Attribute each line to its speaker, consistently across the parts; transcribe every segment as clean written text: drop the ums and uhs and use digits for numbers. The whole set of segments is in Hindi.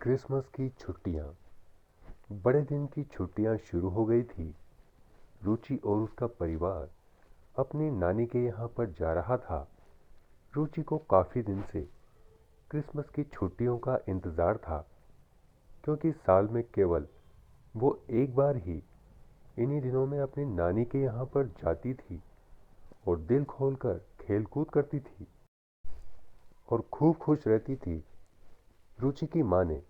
Speaker 1: क्रिसमस की छुट्टियां। बड़े दिन की छुट्टियां शुरू हो गई थी। रुचि और उसका परिवार अपनी नानी के यहाँ पर जा रहा था। रुचि को काफी दिन से क्रिसमस की छुट्टियों का इंतजार था, क्योंकि साल में केवल वो एक बार ही इन्हीं दिनों में अपनी नानी के यहाँ पर जाती थी और दिल खोलकर खेल कूद करती थी और खूब खुश रहती थी। रुचि की माँ ने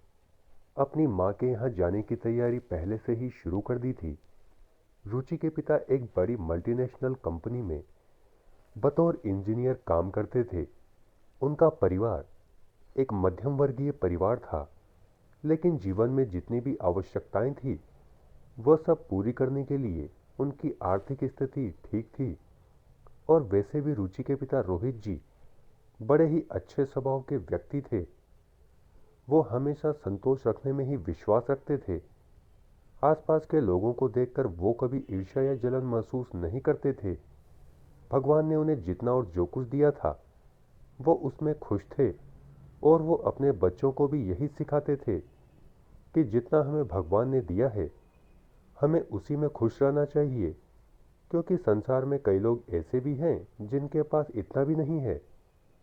Speaker 1: अपनी माँ के यहाँ जाने की तैयारी पहले से ही शुरू कर दी थी। रुचि के पिता एक बड़ी मल्टीनेशनल कंपनी में बतौर इंजीनियर काम करते थे। उनका परिवार एक मध्यम वर्गीय परिवार था, लेकिन जीवन में जितनी भी आवश्यकताएं थी वह सब पूरी करने के लिए उनकी आर्थिक स्थिति ठीक थी। और वैसे भी रुचि के पिता रोहित जी बड़े ही अच्छे स्वभाव के व्यक्ति थे। वो हमेशा संतोष रखने में ही विश्वास रखते थे। आसपास के लोगों को देखकर वो कभी ईर्ष्या या जलन महसूस नहीं करते थे। भगवान ने उन्हें जितना और जो कुछ दिया था वो उसमें खुश थे, और वो अपने बच्चों को भी यही सिखाते थे कि जितना हमें भगवान ने दिया है हमें उसी में खुश रहना चाहिए, क्योंकि संसार में कई लोग ऐसे भी हैं जिनके पास इतना भी नहीं है।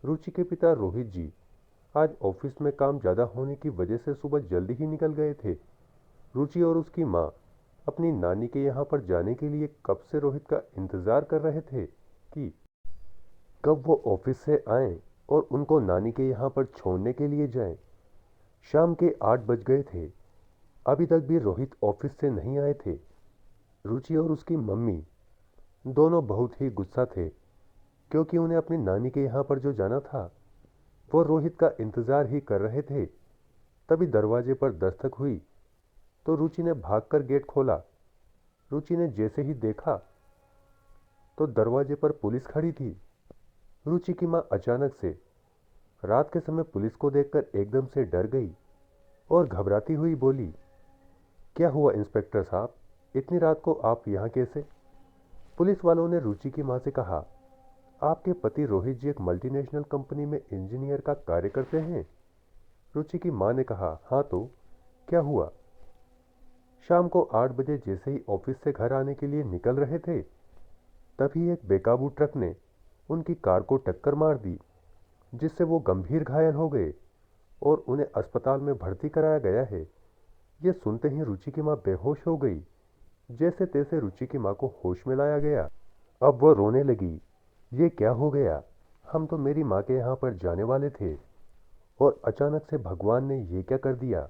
Speaker 1: रुचि के पिता रोहित जी आज ऑफिस में काम ज्यादा होने की वजह से सुबह जल्दी ही निकल गए थे। रुचि और उसकी माँ अपनी नानी के यहाँ पर जाने के लिए कब से रोहित का इंतजार कर रहे थे कि कब वो ऑफिस से आएं और उनको नानी के यहाँ पर छोड़ने के लिए जाएं। शाम के 8 बज गए थे। अभी तक भी रोहित ऑफिस से नहीं आए थे। रुचि और उसकी मम्मी दोनों बहुत ही गुस्सा थे, क्योंकि उन्हें अपनी नानी के यहाँ पर जो जाना था वो रोहित का इंतजार ही कर रहे थे। तभी दरवाजे पर दस्तक हुई तो रुचि ने भागकर गेट खोला। रुचि ने जैसे ही देखा तो दरवाजे पर पुलिस खड़ी थी। रुचि की माँ अचानक से रात के समय पुलिस को देखकर एकदम से डर गई और घबराती हुई बोली, क्या हुआ इंस्पेक्टर साहब, इतनी रात को आप यहाँ कैसे? पुलिस वालों ने रुचि की माँ से कहा, आपके पति रोहित जी एक मल्टीनेशनल कंपनी में इंजीनियर का कार्य करते हैं। रुचि की माँ ने कहा, हाँ तो क्या हुआ? शाम को 8 बजे जैसे ही ऑफिस से घर आने के लिए निकल रहे थे, तभी एक बेकाबू ट्रक ने उनकी कार को टक्कर मार दी, जिससे वो गंभीर घायल हो गए और उन्हें अस्पताल में भर्ती कराया गया है। यह सुनते ही रुचि की माँ बेहोश हो गई। जैसे तैसे रुचि की माँ को होश में लाया गया। अब वह रोने लगी, ये क्या हो गया, हम तो मेरी माँ के यहाँ पर जाने वाले थे और अचानक से भगवान ने ये क्या कर दिया।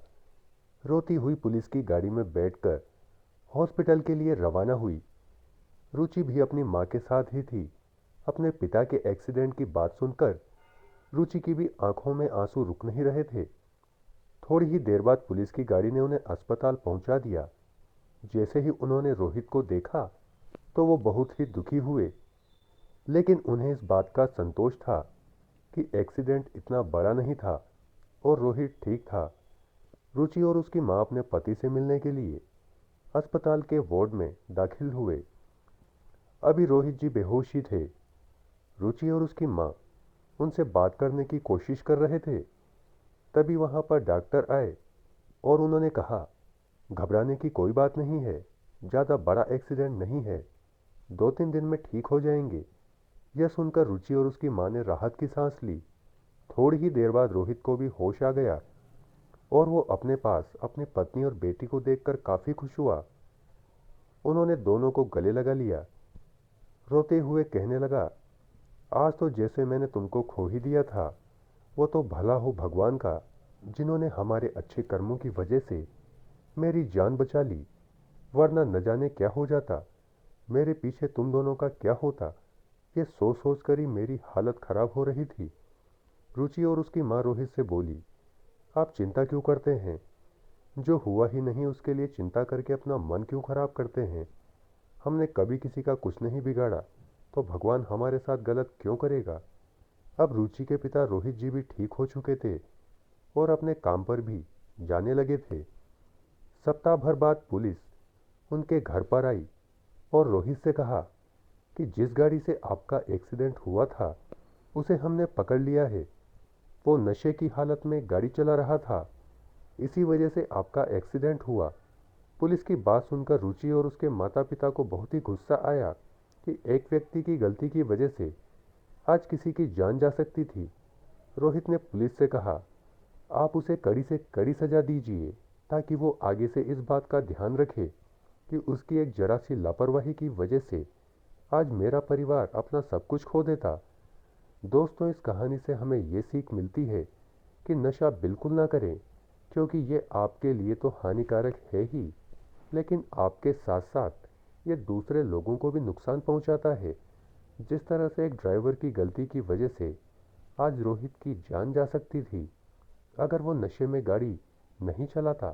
Speaker 1: रोती हुई पुलिस की गाड़ी में बैठकर हॉस्पिटल के लिए रवाना हुई। रुचि भी अपनी माँ के साथ ही थी। अपने पिता के एक्सीडेंट की बात सुनकर रुचि की भी आंखों में आंसू रुक नहीं रहे थे। थोड़ी ही देर बाद पुलिस की गाड़ी ने उन्हें अस्पताल पहुंचा दिया। जैसे ही उन्होंने रोहित को देखा तो वो बहुत ही दुखी हुए, लेकिन उन्हें इस बात का संतोष था कि एक्सीडेंट इतना बड़ा नहीं था और रोहित ठीक था। रुचि और उसकी माँ अपने पति से मिलने के लिए अस्पताल के वार्ड में दाखिल हुए। अभी रोहित जी बेहोश ही थे। रुचि और उसकी माँ उनसे बात करने की कोशिश कर रहे थे। तभी वहां पर डॉक्टर आए और उन्होंने कहा, घबराने की कोई बात नहीं है, ज़्यादा बड़ा एक्सीडेंट नहीं है, 2-3 दिन में ठीक हो जाएंगे। यह सुनकर रुचि और उसकी माँ ने राहत की सांस ली। थोड़ी ही देर बाद रोहित को भी होश आ गया और वो अपने पास अपनी पत्नी और बेटी को देखकर काफी खुश हुआ। उन्होंने दोनों को गले लगा लिया। रोते हुए कहने लगा, आज तो जैसे मैंने तुमको खो ही दिया था। वो तो भला हो भगवान का, जिन्होंने हमारे अच्छे कर्मों की वजह से मेरी जान बचा ली, वरना न जाने क्या हो जाता, मेरे पीछे तुम दोनों का क्या होता। ये सोच सोच कर ही मेरी हालत खराब हो रही थी। रुचि और उसकी माँ रोहित से बोली, आप चिंता क्यों करते हैं? जो हुआ ही नहीं उसके लिए चिंता करके अपना मन क्यों खराब करते हैं? हमने कभी किसी का कुछ नहीं बिगाड़ा, तो भगवान हमारे साथ गलत क्यों करेगा? अब रुचि के पिता रोहित जी भी ठीक हो चुके थे और अपने काम पर भी जाने लगे थे। सप्ताह भर बाद पुलिस उनके घर पर आई और रोहित से कहा कि जिस गाड़ी से आपका एक्सीडेंट हुआ था उसे हमने पकड़ लिया है। वो नशे की हालत में गाड़ी चला रहा था इसी वजह से आपका एक्सीडेंट हुआ। पुलिस की बात सुनकर रुचि और उसके माता पिता को बहुत ही गुस्सा आया कि एक व्यक्ति की गलती की वजह से आज किसी की जान जा सकती थी। रोहित ने पुलिस से कहा, आप उसे कड़ी से कड़ी सजा दीजिए ताकि वो आगे से इस बात का ध्यान रखे कि उसकी एक जरा सी लापरवाही की वजह से आज मेरा परिवार अपना सब कुछ खो देता। दोस्तों, इस कहानी से हमें ये सीख मिलती है कि नशा बिल्कुल ना करें, क्योंकि ये आपके लिए तो हानिकारक है ही, लेकिन आपके साथ साथ ये दूसरे लोगों को भी नुकसान पहुंचाता है। जिस तरह से एक ड्राइवर की गलती की वजह से आज रोहित की जान जा सकती थी, अगर वो नशे में गाड़ी नहीं चलाता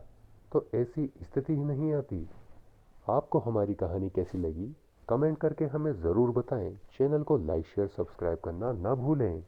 Speaker 1: तो ऐसी स्थिति ही नहीं आती। आपको हमारी कहानी कैसी लगी, कमेंट करके हमें ज़रूर बताएं। चैनल को लाइक शेयर सब्सक्राइब करना ना भूलें।